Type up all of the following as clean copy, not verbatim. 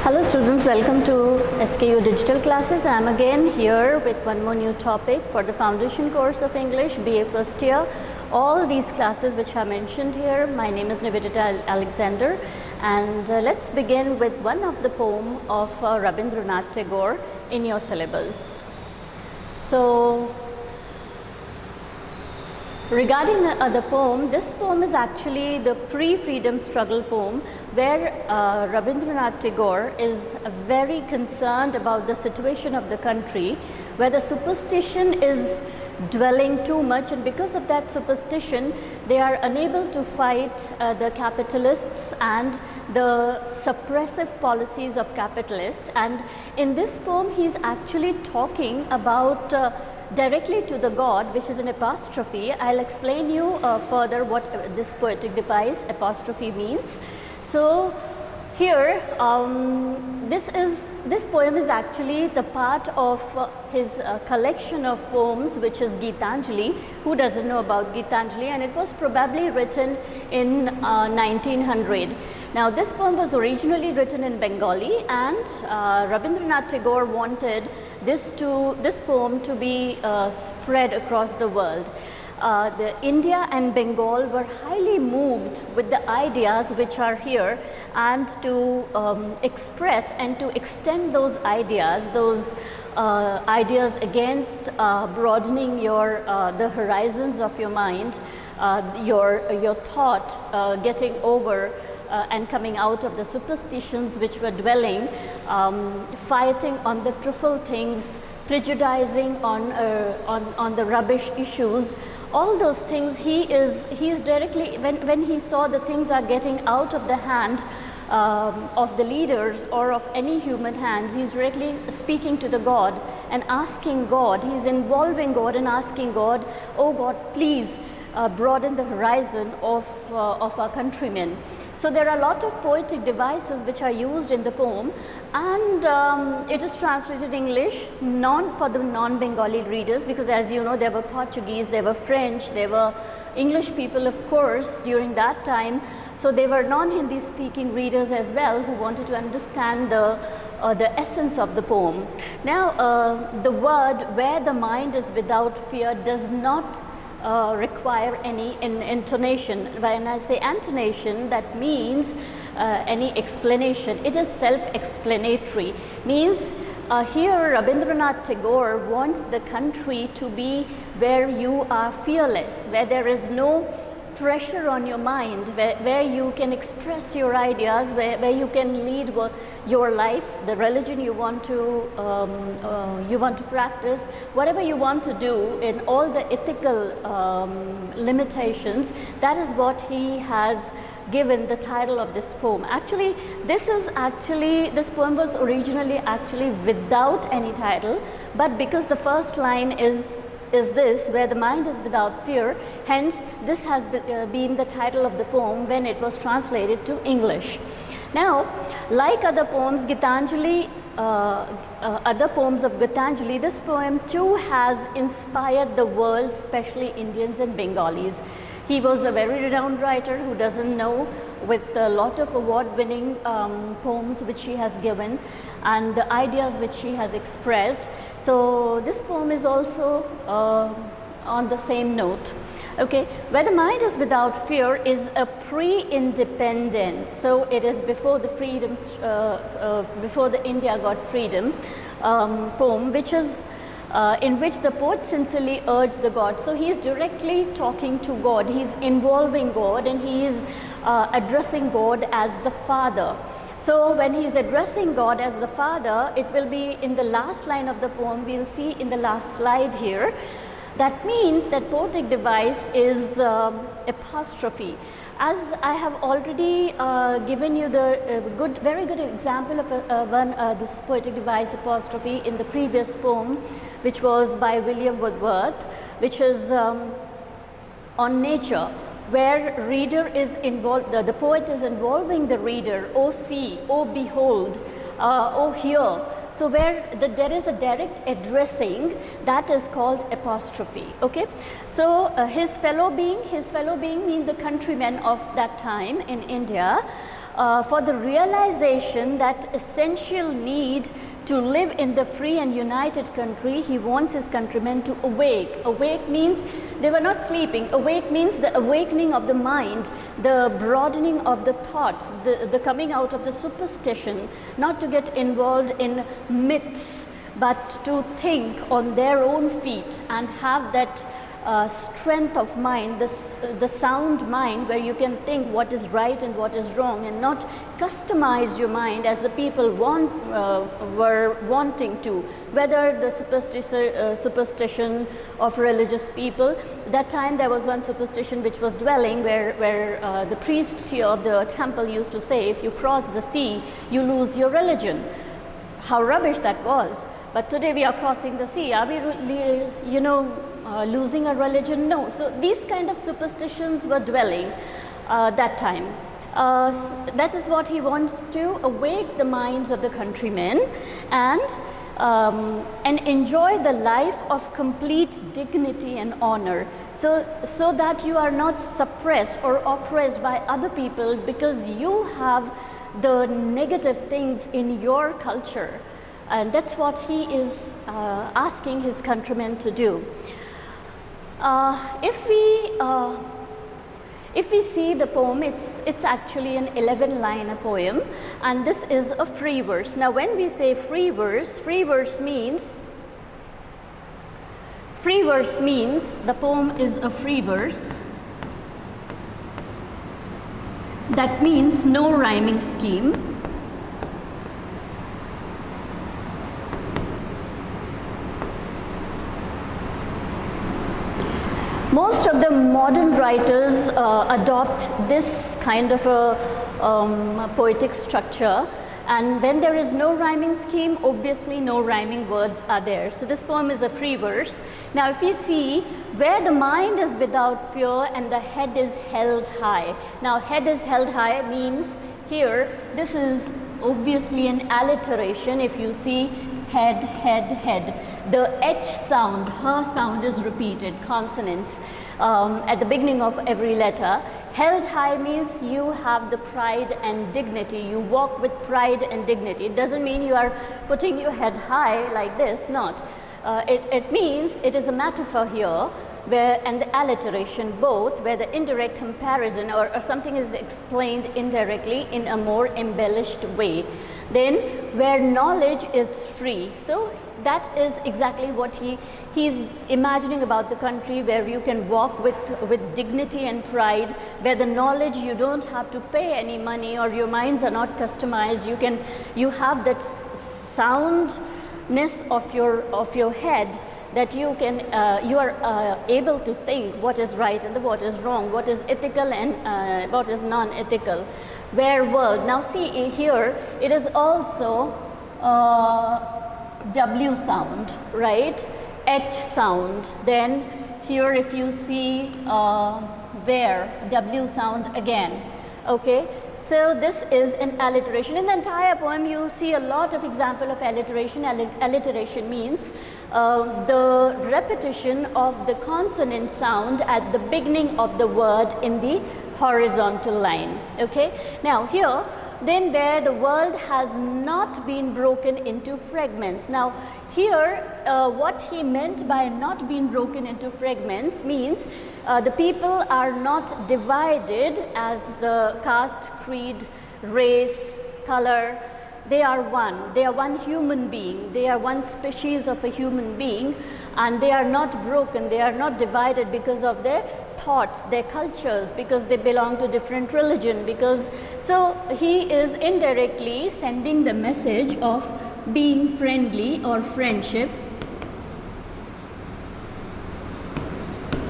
Hello students, welcome to SKU Digital Classes. I am again here with one more new topic for the foundation course of English, BA first year. All these classes which are mentioned here, my name is Nivedita Alexander, and let's begin with one of the poem of Rabindranath Tagore in your syllabus. So, regarding the poem, this poem is actually the pre-freedom struggle poem where Rabindranath Tagore is very concerned about the situation of the country where the superstition is dwelling too much, and because of that superstition they are unable to fight the capitalists and the suppressive policies of capitalists. And in this poem he is actually talking about directly to the God, which is an apostrophe. I'll explain you further what this poetic device apostrophe means. So here this poem is actually the part of his collection of poems, which is Gitanjali. Who doesn't know about Gitanjali? And it was probably written in 1900. Now this poem was originally written in Bengali, and Rabindranath Tagore wanted this poem to be spread across the world. The India and Bengal were highly moved with the ideas which are here, and to express and to extend those ideas against broadening the horizons of your mind, your thought getting over and coming out of the superstitions which were dwelling, fighting on the truthful things, prejudicing on the rubbish issues. All those things he is directly, when he saw the things are getting out of the hand of the leaders or of any human hands, he is directly speaking to the God and asking God, he is involving God and asking God, oh God, please broaden the horizon of our countrymen. So there are a lot of poetic devices which are used in the poem, and it is translated English for the non-Bengali readers, because as you know there were Portuguese, there were French, there were English people of course during that time. So there were non-Hindi speaking readers as well who wanted to understand the essence of the poem. Now the word where the mind is without fear does not require any intonation. When I say intonation, that means any explanation. It is self-explanatory. Means here Rabindranath Tagore wants the country to be where you are fearless, where there is no pressure on your mind, where you can express your ideas, where you can lead your life, the religion you want to practice, whatever you want to do in all the ethical limitations. That is what he has given the title of this poem. Actually, this poem was originally actually without any title, but because the first line is this, where the mind is without fear, hence this has been the title of the poem when it was translated to English. Now, like other poems, other poems of Gitanjali, this poem too has inspired the world, especially Indians and Bengalis. He was a very renowned writer, who doesn't know, with a lot of award-winning poems which he has given and the ideas which he has expressed. So this poem is also on the same note. Okay, where the mind is without fear is a pre-independent, so it is before the freedoms, before the India got freedom poem, which is in which the poet sincerely urged the God. So he is directly talking to God, he is involving God, and he is addressing God as the Father. So when he is addressing God as the Father, it will be in the last line of the poem. We will see in the last slide here. That means that poetic device is apostrophe. As I have already given you the very good example of this poetic device apostrophe in the previous poem, which was by William Wordsworth, which is on nature, where reader is involved, the poet is involving the reader. Oh see, oh behold, oh hear. So where there is a direct addressing, that is called apostrophe. Okay, so his fellow being means the countrymen of that time in India. for the realization that essential need to live in the free and united country. He wants his countrymen to awake. Awake means they were not sleeping. Awake means the awakening of the mind, the broadening of the thoughts, the coming out of the superstition, not to get involved in myths, but to think on their own feet and have that strength of mind, the sound mind, where you can think what is right and what is wrong, and not customize your mind as the people were wanting to. Whether the superstition of religious people, that time there was one superstition which was dwelling where the priests here of the temple used to say, if you cross the sea, you lose your religion. How rubbish that was. But today we are crossing the sea. Are we really, losing a religion? No. So these kind of superstitions were dwelling that time. That is what he wants to awake the minds of the countrymen and enjoy the life of complete dignity and honor. So that you are not suppressed or oppressed by other people because you have the negative things in your culture. And that's what he is asking his countrymen to do. If we see the poem, it's actually an 11-liner poem, and this is a free verse. Now, when we say free verse means the poem is a free verse. That means no rhyming scheme. Most of the modern writers adopt this kind of a poetic structure, and when there is no rhyming scheme, obviously no rhyming words are there. So this poem is a free verse. Now if you see, where the mind is without fear and the head is held high. Now head is held high means here, this is obviously an alliteration. If you see head, head, head. The H sound, her sound is repeated, consonants at the beginning of every letter. Held high means you have the pride and dignity. You walk with pride and dignity. It doesn't mean you are putting your head high like this, not. It means it is a metaphor here, and the alliteration both, where the indirect comparison or something is explained indirectly in a more embellished way. Then where knowledge is free. So that is exactly what he's imagining about the country, where you can walk with dignity and pride, where the knowledge, you don't have to pay any money or your minds are not customized. You have that soundness of your head, that you are able to think what is right and what is wrong, what is ethical and what is non-ethical. Where world, now see here, it is also W sound, right? H sound. Then here if you see where, W sound again. Okay, so this is an alliteration. In the entire poem you will see a lot of example of alliteration. Alliteration means the repetition of the consonant sound at the beginning of the word in the horizontal line. Okay, now here, then where the world has not been broken into fragments. Now here what he meant by not being broken into fragments means the people are not divided as the caste, creed, race, color. They are one. They are one human being. They are one species of a human being, and they are not broken. They are not divided because of their thoughts, their cultures, because they belong to different religion. So he is indirectly sending the message of being friendly or friendship.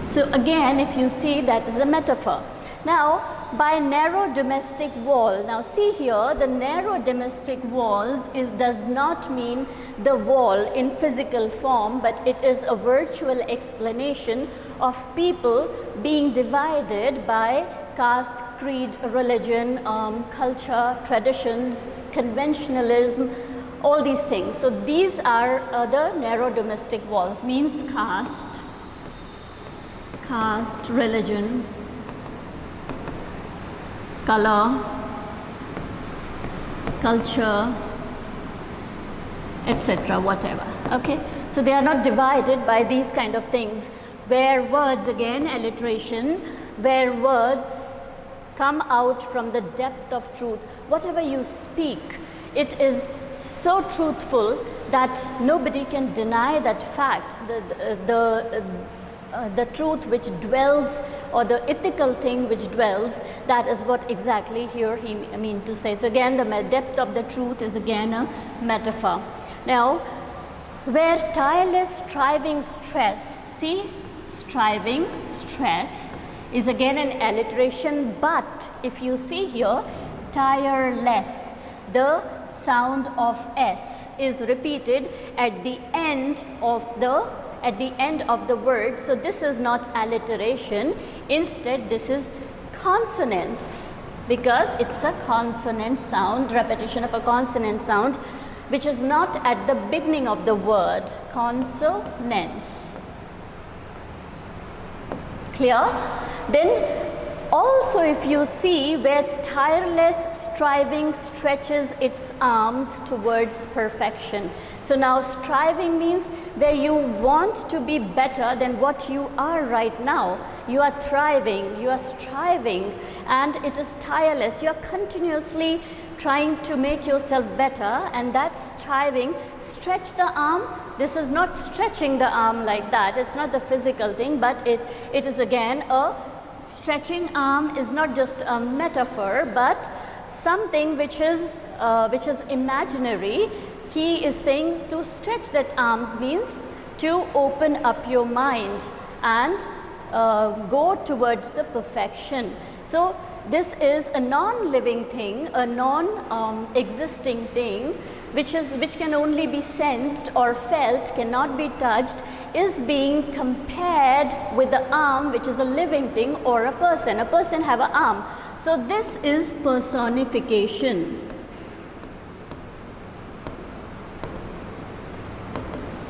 So again, if you see, that is a metaphor. Now, by narrow domestic wall. Now see here, the narrow domestic walls does not mean the wall in physical form, but it is a virtual explanation of people being divided by caste, creed, religion, culture, traditions, conventionalism, all these things. So these are the narrow domestic walls, means caste, religion, color, culture, etc., whatever. Okay, so they are not divided by these kind of things, where words, again alliteration, where words come out from the depth of truth. Whatever you speak, it is so truthful that nobody can deny that fact. The truth which dwells, or the ethical thing which dwells, that is what exactly here he mean to say. So again, the depth of the truth is again a metaphor. Now, where tireless striving stress, see, striving stress is again an alliteration, but if you see here, tireless, the sound of S is repeated at the end of the word. So this is not alliteration, instead this is consonance, because it's a consonant sound, repetition of a consonant sound, which is not at the beginning of the word. Consonance. Clear? Then also, if you see, where tireless striving stretches its arms towards perfection. So now striving means where you want to be better than what you are right now. You are thriving, you are striving, and it is tireless. You are continuously trying to make yourself better, and that's striving. Stretch the arm. This is not stretching the arm like that. It's not the physical thing, but it is again a stretching arm is not just a metaphor, but something which is imaginary. He is saying to stretch that arms means to open up your mind and go towards the perfection. So this is a non-living thing, a non-existing thing, which can only be sensed or felt, cannot be touched, is being compared with the arm, which is a living thing, or a person. A person have an arm. So this is personification.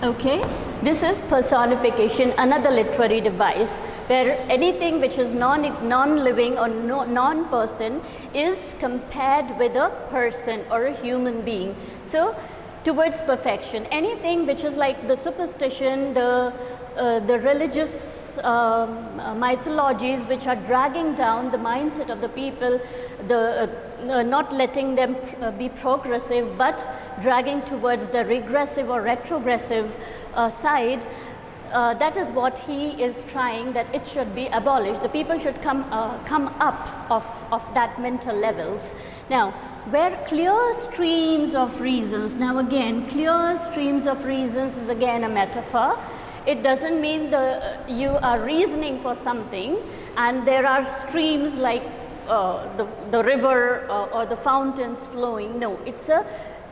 Okay, this is personification, another literary device, where anything which is non-living or non-person is compared with a person or a human being. So towards perfection, anything which is like the superstition, the religious mythologies which are dragging down the mindset of the people, not letting them be progressive, but dragging towards the regressive or retrogressive side, that is what he is trying, that it should be abolished. The people should come up of that mental levels. Now, where clear streams of reasons, now again, clear streams of reasons is again a metaphor. It doesn't mean you are reasoning for something and there are streams like the river or the fountains flowing. No, it's a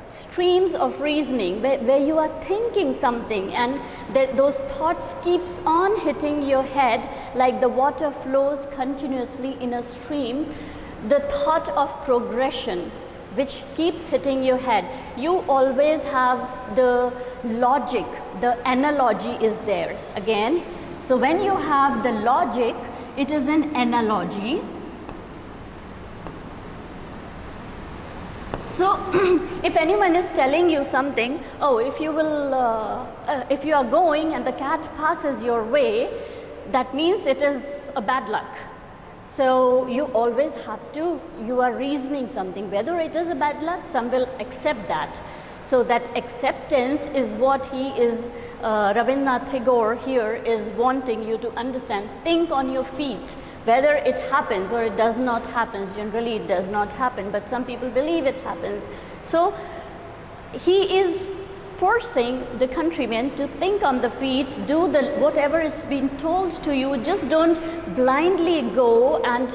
streams of reasoning where you are thinking something, and those thoughts keeps on hitting your head like the water flows continuously in a stream. The thought of progression which keeps hitting your head, you always have the logic, the analogy is there again. So when you have the logic, it is an analogy. So if anyone is telling you something, oh, if you are going and the cat passes your way, that means it is a bad luck. So you always have to, you are reasoning something, whether it is a bad luck, some will accept that. So that acceptance is what he is, Rabindranath Tagore here is wanting you to understand. Think on your feet, whether it happens or it does not happen. Generally it does not happen, but some people believe it happens. So he is forcing the countrymen to think on the feet, do whatever is being told to you. Just don't blindly go and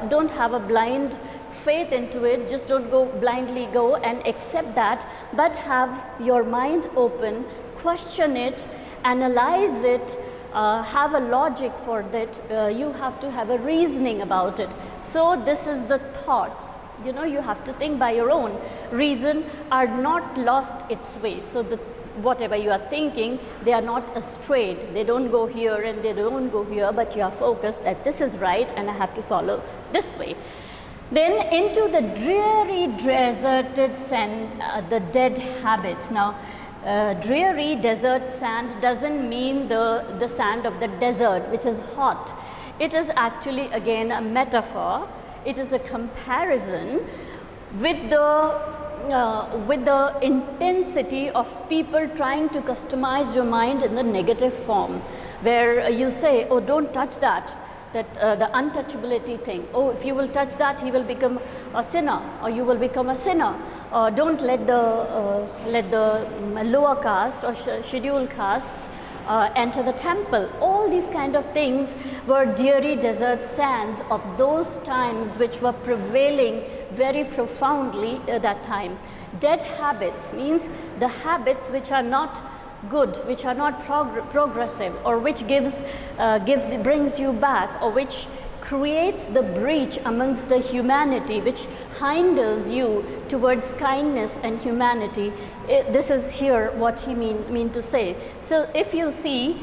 don't have a blind faith into it. Just don't go blindly go and accept that, but have your mind open, question it, analyze it, have a logic for that. You have to have a reasoning about it. So this is the thoughts. You know, you have to think by your own. Reason are not lost its way. So whatever you are thinking, they are not astray. They don't go here and they don't go here, but you are focused that this is right and I have to follow this way. Then into the dreary, deserted sand, the dead habits. Now, dreary desert sand doesn't mean the sand of the desert, which is hot. It is actually again a metaphor. It is a comparison with the intensity of people trying to customize your mind in the negative form, where you say, oh, don't touch that. The untouchability thing. Oh, if you will touch that, he will become a sinner, or you will become a sinner. Don't let the lower caste or scheduled castes enter the temple. All these kind of things were dreary desert sands of those times which were prevailing very profoundly at that time. Dead habits means the habits which are not good, which are not progressive, or which brings you back, or which creates the breach amongst the humanity, which hinders you towards kindness and humanity. This is here what he mean to say. So if you see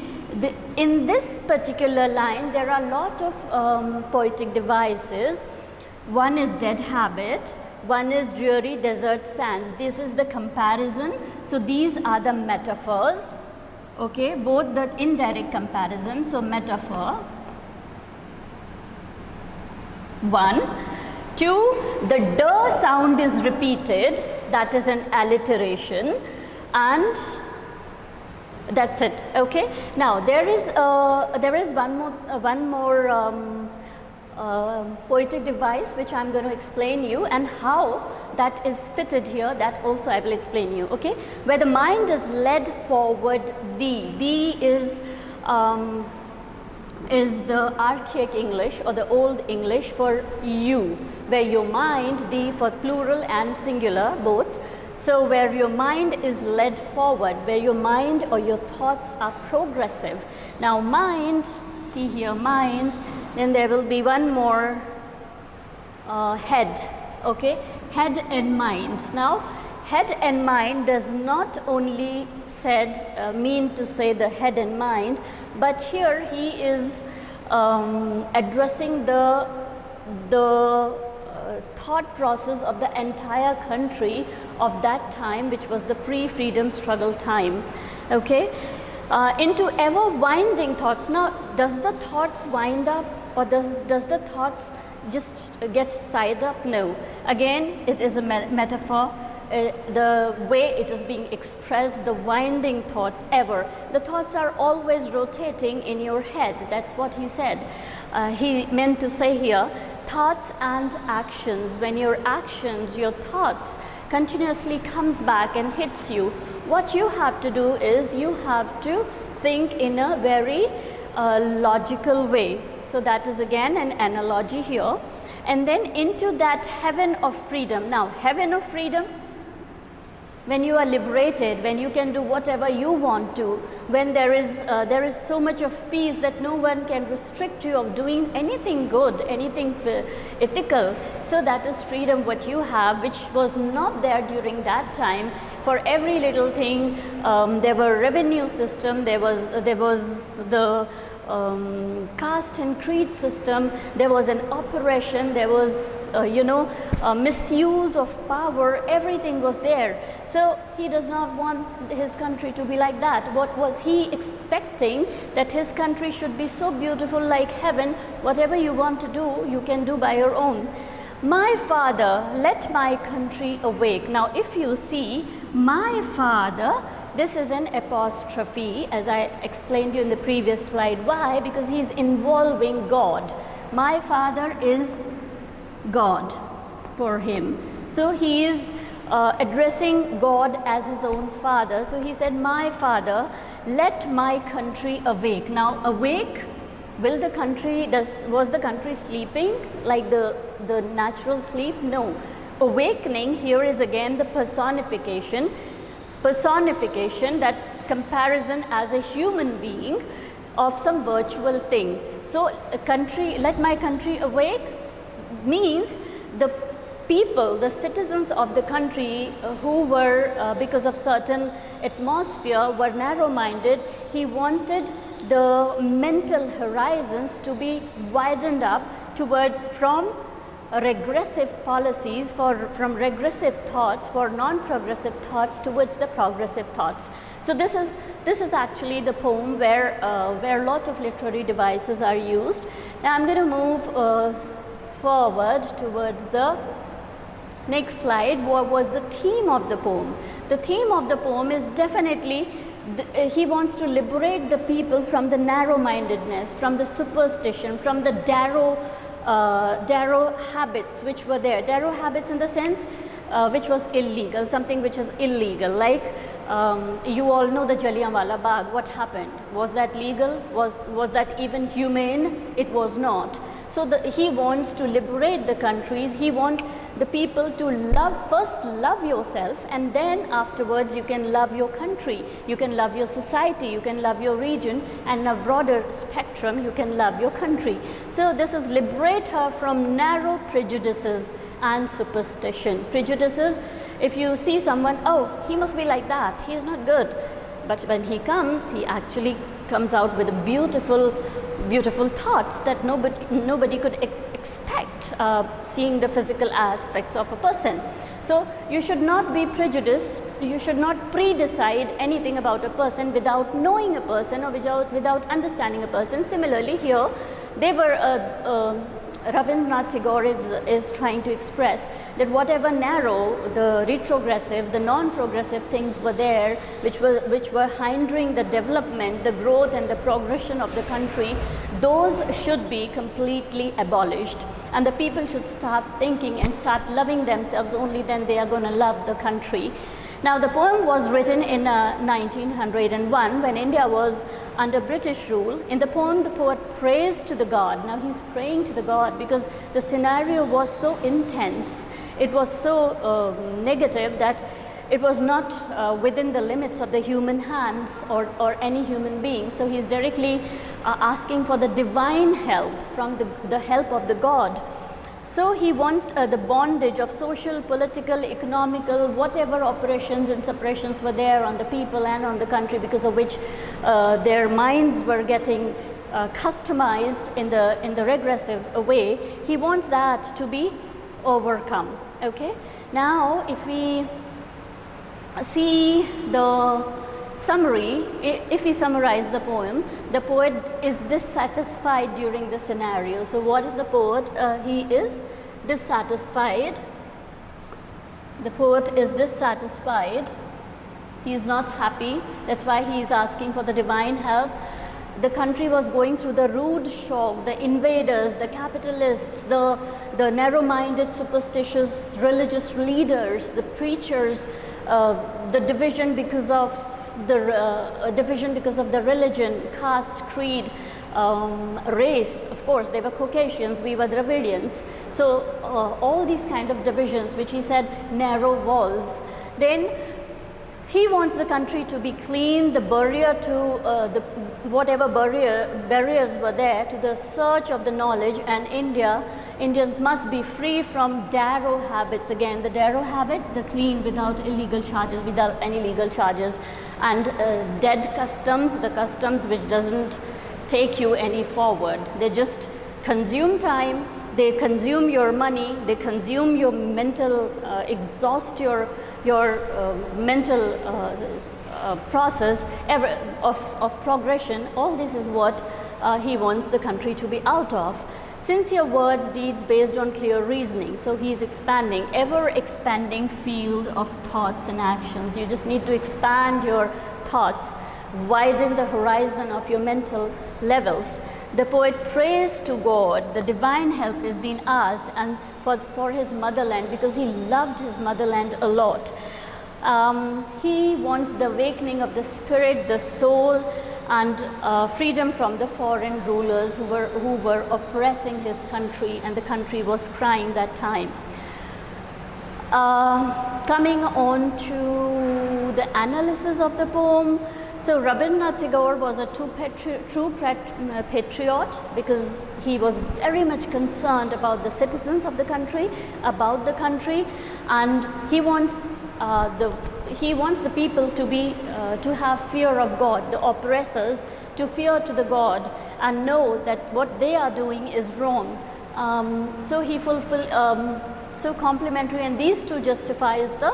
in this particular line, there are a lot of poetic devices. One is dead habit, one is dreary desert sands. This is the comparison. So these are the metaphors, okay, both the indirect comparison. So metaphor 1, 2, the d sound is repeated, that is an alliteration, and that's it. Okay, now there is one more poetic device which I am going to explain you, and how that is fitted here, that also I will explain you. Okay, where the mind is led forward, the is the archaic English or the old English for you, where your mind, the for plural and singular both. So where your mind is led forward, where your mind or your thoughts are progressive. Now mind, see here mind, then there will be one more head, okay, head and mind. Now head and mind does not only mean to say the head and mind, but here he is addressing the thought process of the entire country of that time, which was the pre-freedom struggle time. Okay, into ever winding thoughts. Now does the thoughts wind up, or does the thoughts just get tied up? No, again it is a metaphor. The way it is being expressed, the winding thoughts ever. The thoughts are always rotating in your head. That's what he said. He meant to say here, thoughts and actions. When your actions, your thoughts continuously comes back and hits you, what you have to do is you have to think in a very logical way. So that is again an analogy here. And then into that heaven of freedom. Now heaven of freedom, when you are liberated, when you can do whatever you want to, when there is so much of peace that no one can restrict you of doing anything good, anything ethical. So that is freedom what you have, which was not there during that time. For every little thing, there were revenue system, there was the caste and creed system, there was an oppression, there was misuse of power, everything was there. So he does not want his country to be like that. What was he expecting? That his country should be so beautiful like heaven, whatever you want to do, you can do by your own. My father, let my country awake. Now if you see, my father, this is an apostrophe, as I explained you in the previous slide. Why? Because he is involving God. My father is God for him. So he is addressing God as his own father. So he said, my father, let my country awake. Now awake, was the country sleeping like the natural sleep? No. Awakening here is again the personification, that comparison as a human being of some virtual thing. So a country, let my country awake means the people, the citizens of the country who were because of certain atmosphere were narrow-minded. He wanted the mental horizons to be widened up towards from regressive policies, from regressive thoughts, for non-progressive thoughts towards the progressive thoughts. So this is actually the poem where a lot of literary devices are used. Now I'm going to move forward towards the next slide. What was the theme of the poem? The theme of the poem is definitely he wants to liberate the people from the narrow-mindedness, from the superstition, from the Darrow habits which were there. Darrow habits in the sense which was illegal, something which is illegal, like you all know the Jallianwala Bagh. What happened? Was that legal? Was that even humane? It was not. So he wants to liberate the countries. He wants the people to first love yourself, and then afterwards you can love your country, you can love your society, you can love your region, and in a broader spectrum you can love your country. So this is liberate her from narrow prejudices and superstition. Prejudices, if you see someone, oh, he must be like that, he is not good. But when he comes, he actually comes out with beautiful thoughts that nobody could expect, seeing the physical aspects of a person. So you should not be prejudiced, you should not pre-decide anything about a person without knowing a person or without understanding a person. Similarly here, they were Rabindranath Tagore is trying to express that whatever narrow, the retrogressive, the non-progressive things were there, which were hindering the development, the growth and the progression of the country, those should be completely abolished, and the people should start thinking and start loving themselves. Only then they are going to love the country. Now the poem was written in 1901 when India was under British rule. In the poem, the poet prays to the god. Now he's praying to the god because the scenario was so intense, it was so negative that it was not within the limits of the human hands or any human being. So he's directly asking for the divine help, from the help of the god. So he wants the bondage of social, political, economical, whatever oppressions and suppressions were there on the people and on the country, because of which their minds were getting customized in the regressive way. He wants that to be overcome. Okay. Now, if we see the summary, if we summarize the poem, the poet is dissatisfied during the scenario. So what is the poet? He is dissatisfied. The poet is dissatisfied. He is not happy. That's why he is asking for the divine help. The country was going through the rude shock, the invaders, the capitalists, the narrow-minded, superstitious religious leaders, the preachers, the division because of the religion, caste, creed, race. Of course, they were Caucasians, we were Dravidians. So all these kind of divisions, which he said narrow walls. Then he wants the country to be clean, the barrier to whatever barriers were there to the search of the knowledge, and Indians must be free from Darrow habits. Again, the Darrow habits, the clean without illegal charges, without any legal charges, and dead customs, the customs which doesn't take you any forward. They just consume time, they consume your money, they consume your mental, exhaust your mental process of progression. All this is what he wants the country to be out of. Sincere words, deeds based on clear reasoning. So he is expanding, ever expanding field of thoughts and actions. You just need to expand your thoughts, widen the horizon of your mental levels. The poet prays to God. The divine help is being asked, and for his motherland, because he loved his motherland a lot. He wants the awakening of the spirit, the soul, and freedom from the foreign rulers who were oppressing his country, and the country was crying that time. Coming on to the analysis of the poem. So Rabindranath Tagore was a true patriot, because he was very much concerned about the citizens of the country, about the country, and he wants the people to have fear of God, the oppressors to fear to the God and know that what they are doing is wrong. So he so complementary, and these two justifies the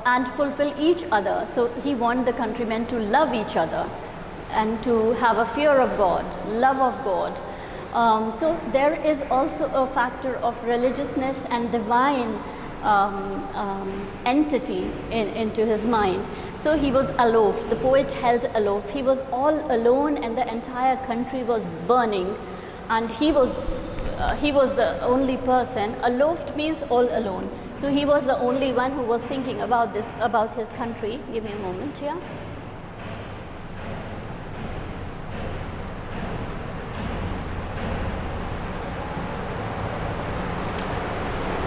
and fulfill each other. So he wants the countrymen to love each other and to have a fear of God, love of God. So there is also a factor of religiousness and divine entity into his mind. So he was aloof, the poet held aloof. He was all alone and the entire country was burning, and he was the only person. Aloof means all alone. So he was the only one who was thinking about this, about his country. Give me a moment here.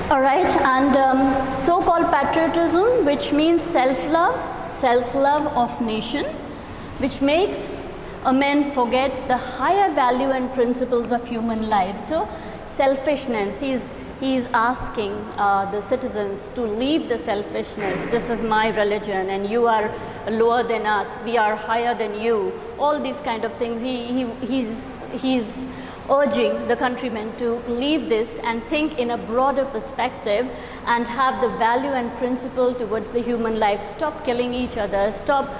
All right, and so-called patriotism, which means self-love of nation, which makes a man forget the higher value and principles of human life. So selfishness, he's asking the citizens to leave the selfishness. This is my religion and you are lower than us, we are higher than you, all these kind of things. He's urging the countrymen to leave this and think in a broader perspective and have the value and principle towards the human life. Stop killing each other, stop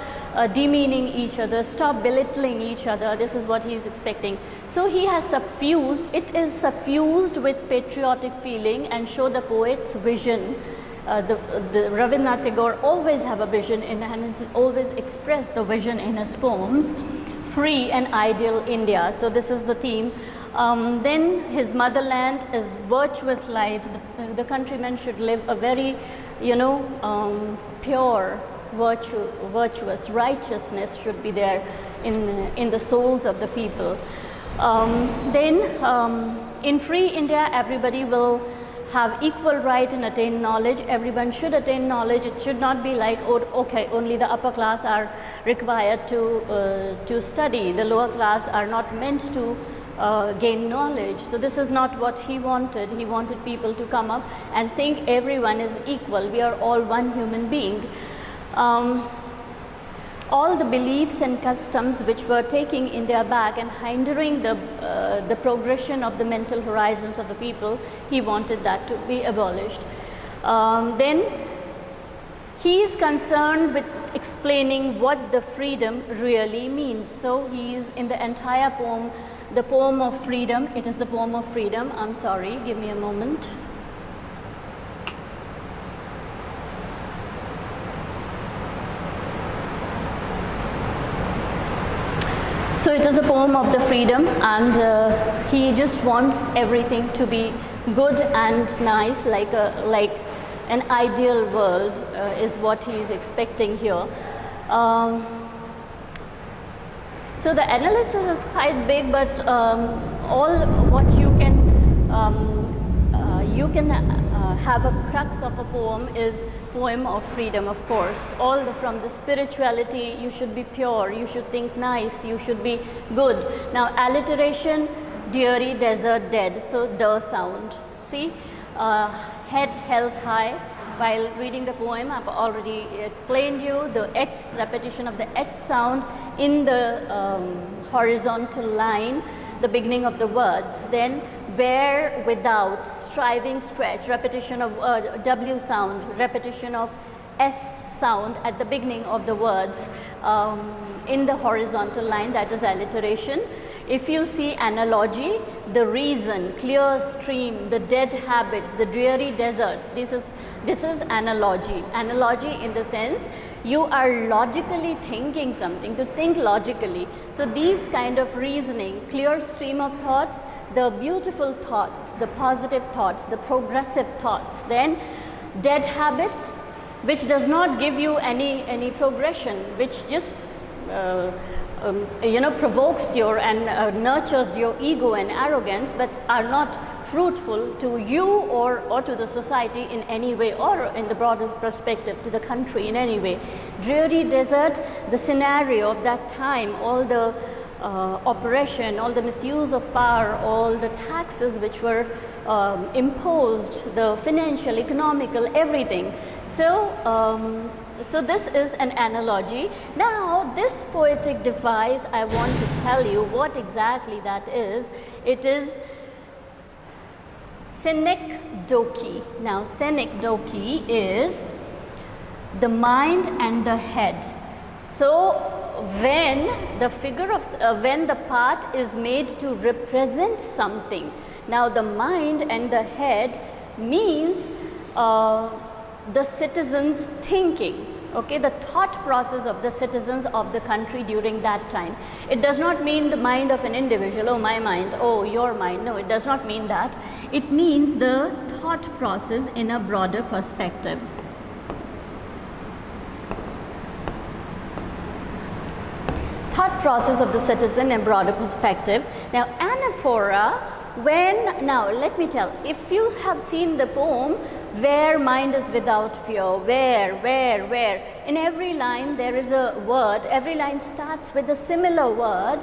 demeaning each other, stop belittling each other. This is what he is expecting. So he has suffused, it is suffused with patriotic feeling and show the poet's vision. The Rabindranath Tagore always have a vision and has always expressed the vision in his poems. Free and ideal India. So this is the theme. Then his motherland is virtuous life. The countrymen should live a very, pure, virtuous righteousness should be there in the souls of the people. Then in free India, everybody will have equal right and attain knowledge. Everyone should attain knowledge. It should not be like, oh, okay, only the upper class are required to study. The lower class are not meant to gain knowledge. So this is not what he wanted. He wanted people to come up and think everyone is equal. We are all one human being. All the beliefs and customs which were taking India back and hindering the progression of the mental horizons of the people, he wanted that to be abolished. Then he is concerned with explaining what the freedom really means. So he is in the entire poem, the poem of freedom. It is the poem of freedom. I'm sorry, give me a moment. So it is a poem of the freedom, and he just wants everything to be good and nice, like an ideal world is what he is expecting here. So the analysis is quite big, but all what you can have a crux of a poem is poem of freedom, of course. All from the spirituality, you should be pure, you should think nice, you should be good. Now alliteration, dreary desert dead, so the sound. See, head held high. While reading the poem, I've already explained you the H, repetition of the H sound in the horizontal line, the beginning of the words. Then where, without, striving, stretch, repetition of W sound, repetition of S sound at the beginning of the words in the horizontal line, that is alliteration. If you see analogy, the reason, clear stream, the dead habits, the dreary deserts, this is analogy. Analogy in the sense you are logically thinking something, to think logically. So these kind of reasoning, clear stream of thoughts, the beautiful thoughts, the positive thoughts, the progressive thoughts. Then dead habits, which does not give you any progression, which just provokes your and nurtures your ego and arrogance, but are not fruitful to you or to the society in any way, or in the broadest perspective to the country in any way. Dreary desert, the scenario of that time, all the oppression, all the misuse of power, all the taxes which were imposed, the financial, economical, everything. So this is an analogy. Now this poetic device, I want to tell you what exactly that is. It is synecdoche. Now synecdoche is the mind and the head. So when the figure of when the part is made to represent something, now the mind and the head means the citizens thinking, okay, the thought process of the citizens of the country during that time. It does not mean the mind of an individual, oh my mind, oh your mind. No, it does not mean that. It means the thought process in a broader perspective. Thought process of the citizen in broader perspective. Now anaphora, now let me tell, if you have seen the poem Where Mind is Without Fear, where, in every line there is a word, every line starts with a similar word,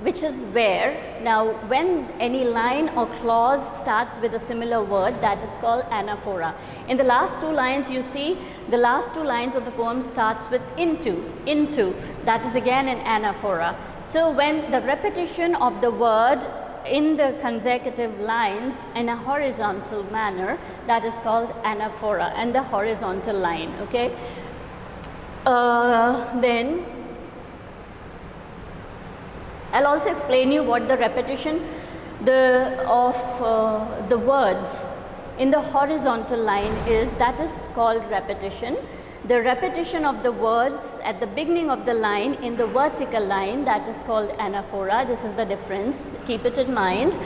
which is where. Now when any line or clause starts with a similar word, that is called anaphora. In the last two lines, you see the last two lines of the poem starts with into, that is again an anaphora. So when the repetition of the word in the consecutive lines in a horizontal manner, that is called anaphora, and the horizontal line, okay. Then I'll also explain you what the repetition of the words in the horizontal line is. That is called repetition. The repetition of the words at the beginning of the line in the vertical line, that is called anaphora. This is the difference, keep it in mind.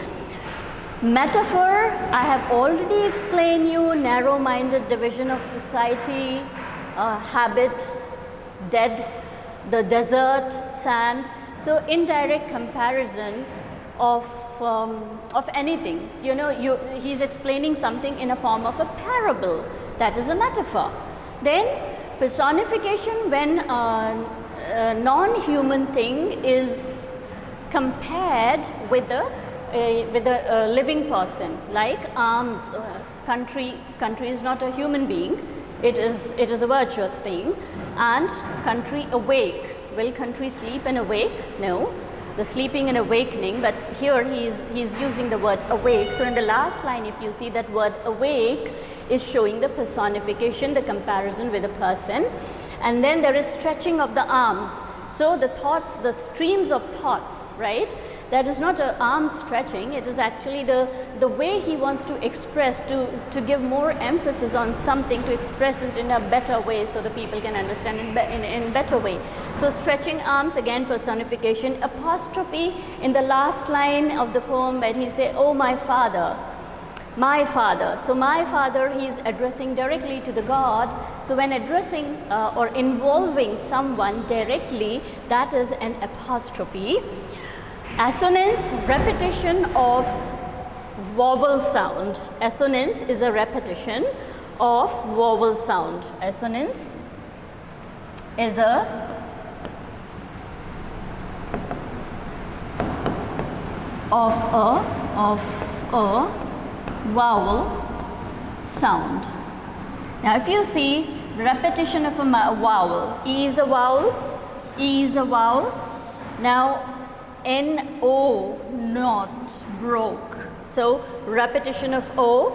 Metaphor, I have already explained you, narrow-minded division of society, habits, dead, the desert, sand. So indirect comparison of anything. You know, he's explaining something in a form of a parable. That is a metaphor. Then personification, when a non-human thing is compared with a living person, like arms. Country is not a human being. It is a virtuous thing. And country, awake. Will country sleep and awake? No. The sleeping and awakening, but here he's using the word awake. So in the last line, if you see that word awake is showing the personification, the comparison with a person. And then there is stretching of the arms. So the thoughts, the streams of thoughts, right? That is not an arm stretching, it is actually the way he wants to express, to give more emphasis on something, to express it in a better way so the people can understand in a better way. So stretching arms, again personification. Apostrophe in the last line of the poem where he say, oh my father. My father. So my father, he is addressing directly to the God. So when addressing or involving someone directly, that is an apostrophe. Assonance, repetition of vowel sound. Assonance is a repetition of vowel sound. Assonance is a vowel sound. Now if you see repetition of a vowel, E is a vowel, E is a vowel. Now N-O, not, broke. So repetition of O,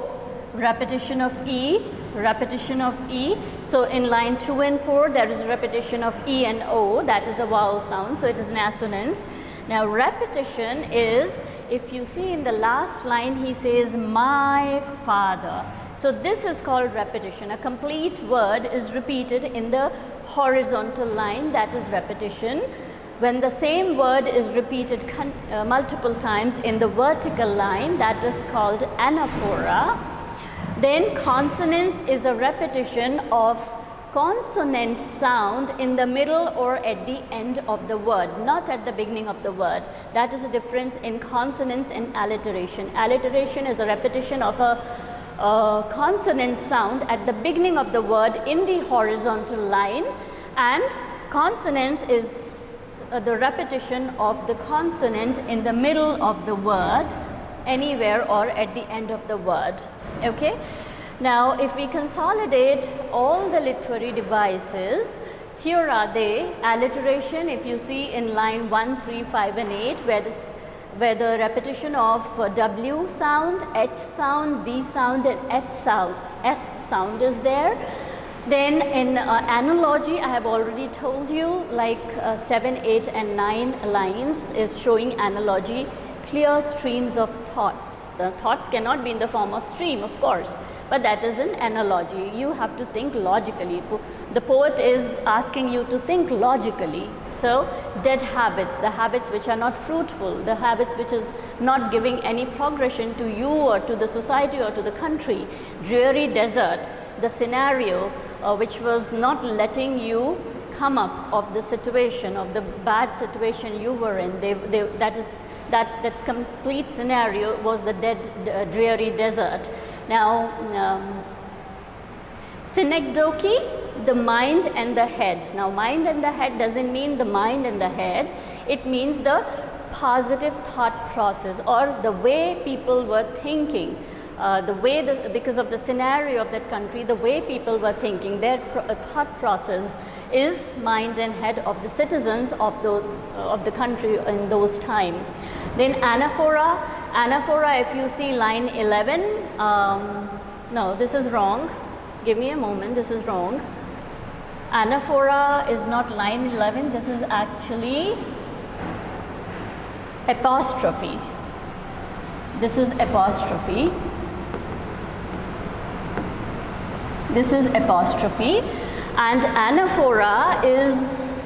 repetition of E, repetition of E. So in line 2 and 4 there is repetition of E and O, that is a vowel sound, so it is an assonance. Now repetition is, if you see in the last line he says my father. So this is called repetition. A complete word is repeated in the horizontal line, that is repetition. When the same word is repeated multiple times in the vertical line, that is called anaphora. Then consonance is a repetition of consonant sound in the middle or at the end of the word, not at the beginning of the word. That is the difference in consonance and alliteration. Alliteration is a repetition of a consonant sound at the beginning of the word in the horizontal line, and consonance is the repetition of the consonant in the middle of the word, anywhere or at the end of the word. Okay. Now if we consolidate all the literary devices, here are they. Alliteration, if you see in line 1, 3, 5 and 8, where this where the repetition of W sound, H sound, D sound and S sound is there. Then in analogy, I have already told you, like 7, 8 and 9 lines is showing analogy, clear streams of thoughts. The thoughts cannot be in the form of stream, of course, but that is an analogy. You have to think logically. The poet is asking you to think logically. So dead habits, the habits which are not fruitful, the habits which is not giving any progression to you or to the society or to the country. Dreary desert, the scenario which was not letting you come up of the situation, of the bad situation you were in. That complete scenario was the dreary desert. Now, synecdoche, the mind and the head. Now, mind and the head doesn't mean the mind and the head. It means the positive thought process, or the way people were thinking. Because of the scenario of that country, the way people were thinking, their thought process is mind and head of the citizens of the country in those time. Then anaphora, if you see line 11, no, this is wrong. Give me a moment, this is wrong. Anaphora is not line 11, this is actually apostrophe. This is apostrophe. This is apostrophe, and anaphora is,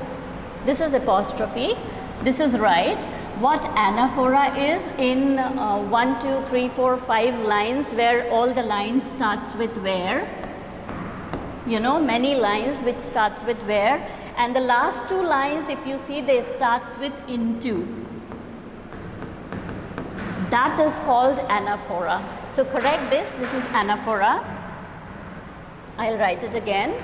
this is apostrophe, this is right. What anaphora is in 1, 2, 3, 4, 5 lines, where all the lines starts with where, you know, many lines which starts with where, and the last 2 lines, if you see, they starts with into. That is called anaphora. So correct this is anaphora. I'll write it again.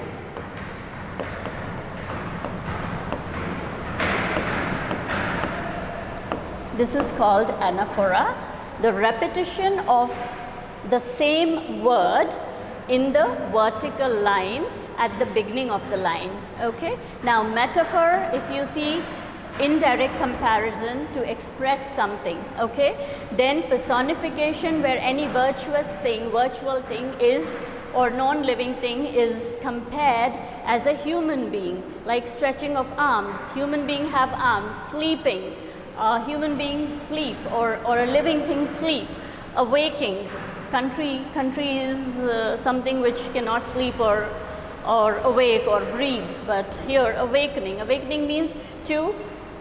This is called anaphora, the repetition of the same word in the vertical line at the beginning of the line. Okay. Now metaphor, if you see, indirect comparison to express something. Okay. Then personification, where any virtual thing is, or non-living thing is compared as a human being, like stretching of arms. Human being have arms. Sleeping, human being sleep, or a living thing sleep. Awaking, country is something which cannot sleep or awake or breathe, but here awakening means to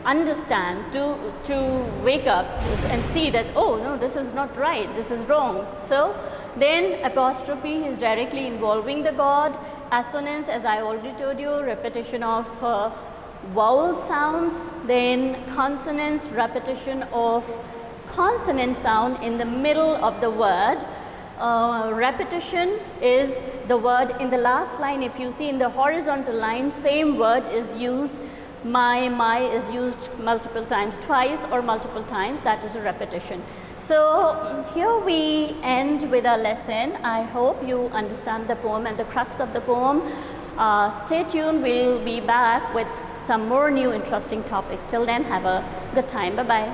understand, to wake up and see that, oh no, this is not right, this is wrong. So then apostrophe is directly involving the God. Assonance, as I already told you, repetition of vowel sounds. Then consonants, repetition of consonant sound in the middle of the word. Repetition is the word in the last line. If you see in the horizontal line, same word is used. My is used multiple times, twice or multiple times. That is a repetition. So here we end with our lesson. I hope you understand the poem and the crux of the poem. Stay tuned. We'll be back with some more new interesting topics. Till then, have a good time. Bye-bye.